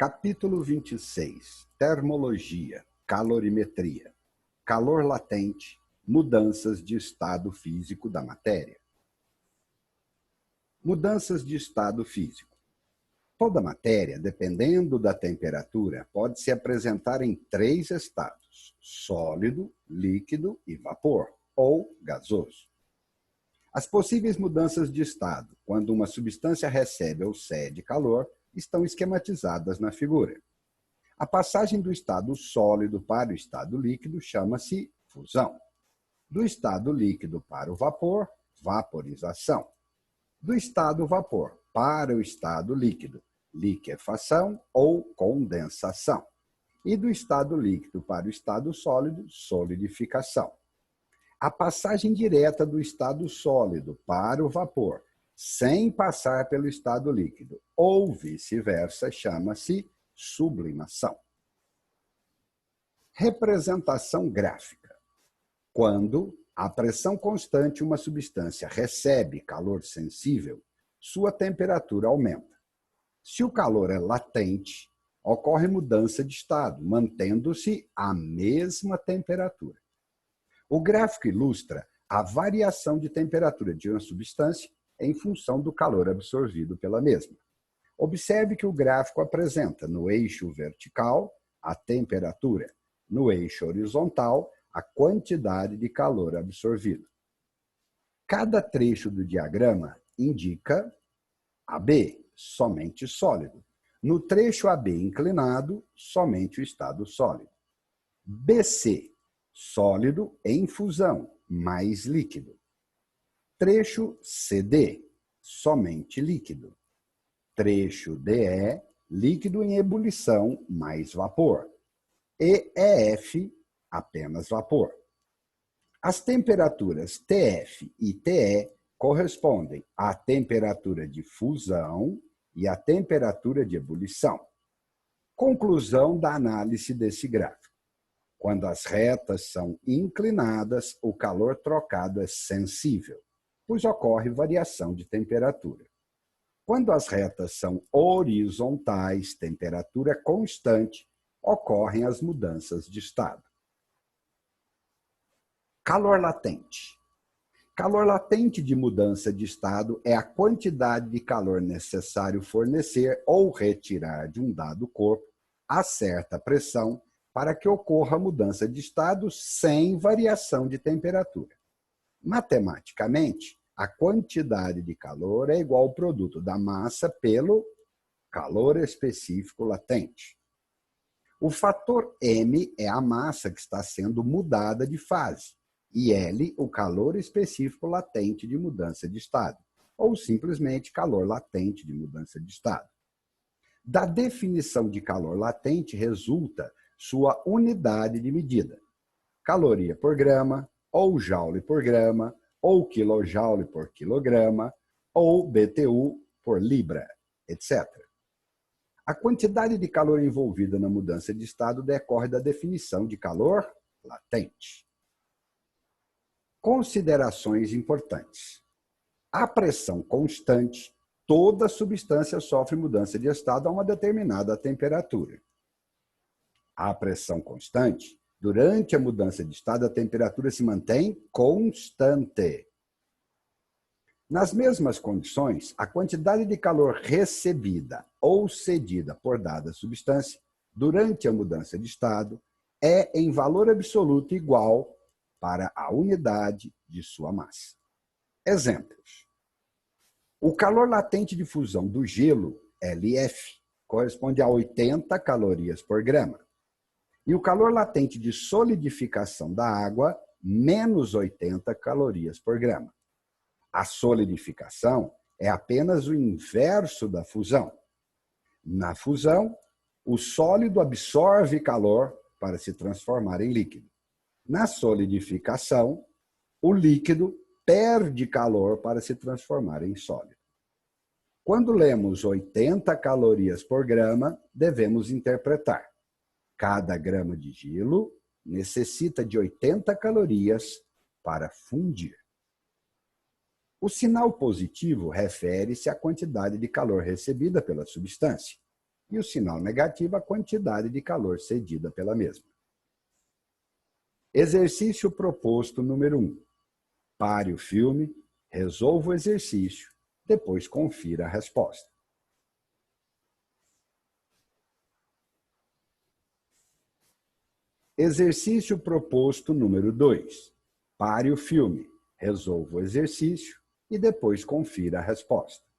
Capítulo 26. Termologia, calorimetria, calor latente, mudanças de estado físico da matéria. Mudanças de estado físico. Toda matéria, dependendo da temperatura, pode se apresentar em 3 estados: sólido, líquido e vapor, ou gasoso. As possíveis mudanças de estado, quando uma substância recebe ou cede calor, estão esquematizadas na figura. A passagem do estado sólido para o estado líquido chama-se fusão. Do estado líquido para o vapor, vaporização. Do estado vapor para o estado líquido, liquefação ou condensação. E do estado líquido para o estado sólido, solidificação. A passagem direta do estado sólido para o vapor, sem passar pelo estado líquido, ou vice-versa, chama-se sublimação. Representação gráfica. Quando a pressão constante uma substância recebe calor sensível, sua temperatura aumenta. Se o calor é latente, ocorre mudança de estado, mantendo-se a mesma temperatura. O gráfico ilustra a variação de temperatura de uma substância em função do calor absorvido pela mesma. Observe que o gráfico apresenta no eixo vertical a temperatura, no eixo horizontal a quantidade de calor absorvido. Cada trecho do diagrama indica AB, somente sólido. No trecho AB inclinado, somente o estado sólido. BC, sólido em fusão, mais líquido. Trecho CD, somente líquido. Trecho DE, líquido em ebulição, mais vapor. E EF, apenas vapor. As temperaturas TF e TE correspondem à temperatura de fusão e à temperatura de ebulição. Conclusão da análise desse gráfico. Quando as retas são inclinadas, o calor trocado é sensível, pois ocorre variação de temperatura. Quando as retas são horizontais, temperatura constante, ocorrem as mudanças de estado. Calor latente. Calor latente de mudança de estado é a quantidade de calor necessário fornecer ou retirar de um dado corpo a certa pressão para que ocorra mudança de estado sem variação de temperatura. Matematicamente, a quantidade de calor é igual ao produto da massa pelo calor específico latente. O fator M é a massa que está sendo mudada de fase, e L, o calor específico latente de mudança de estado, ou simplesmente calor latente de mudança de estado. Da definição de calor latente resulta sua unidade de medida: caloria por grama, ou joule por grama, ou quilojoule por quilograma, ou BTU por libra, etc. A quantidade de calor envolvida na mudança de estado decorre da definição de calor latente. Considerações importantes. A pressão constante, toda substância sofre mudança de estado a uma determinada temperatura. A pressão constante, durante a mudança de estado, a temperatura se mantém constante. Nas mesmas condições, a quantidade de calor recebida ou cedida por dada substância durante a mudança de estado é em valor absoluto igual para a unidade de sua massa. Exemplos. O calor latente de fusão do gelo, LF, corresponde a 80 calorias por grama. E o calor latente de solidificação da água, menos 80 calorias por grama. A solidificação é apenas o inverso da fusão. Na fusão, o sólido absorve calor para se transformar em líquido. Na solidificação, o líquido perde calor para se transformar em sólido. Quando lemos 80 calorias por grama, devemos interpretar: cada grama de gelo necessita de 80 calorias para fundir. O sinal positivo refere-se à quantidade de calor recebida pela substância. e o sinal negativo a quantidade de calor cedida pela mesma. Exercício proposto número 1. Pare o filme, resolva o exercício, depois confira a resposta. Exercício proposto número 2. Pare o filme, resolva o exercício e depois confira a resposta.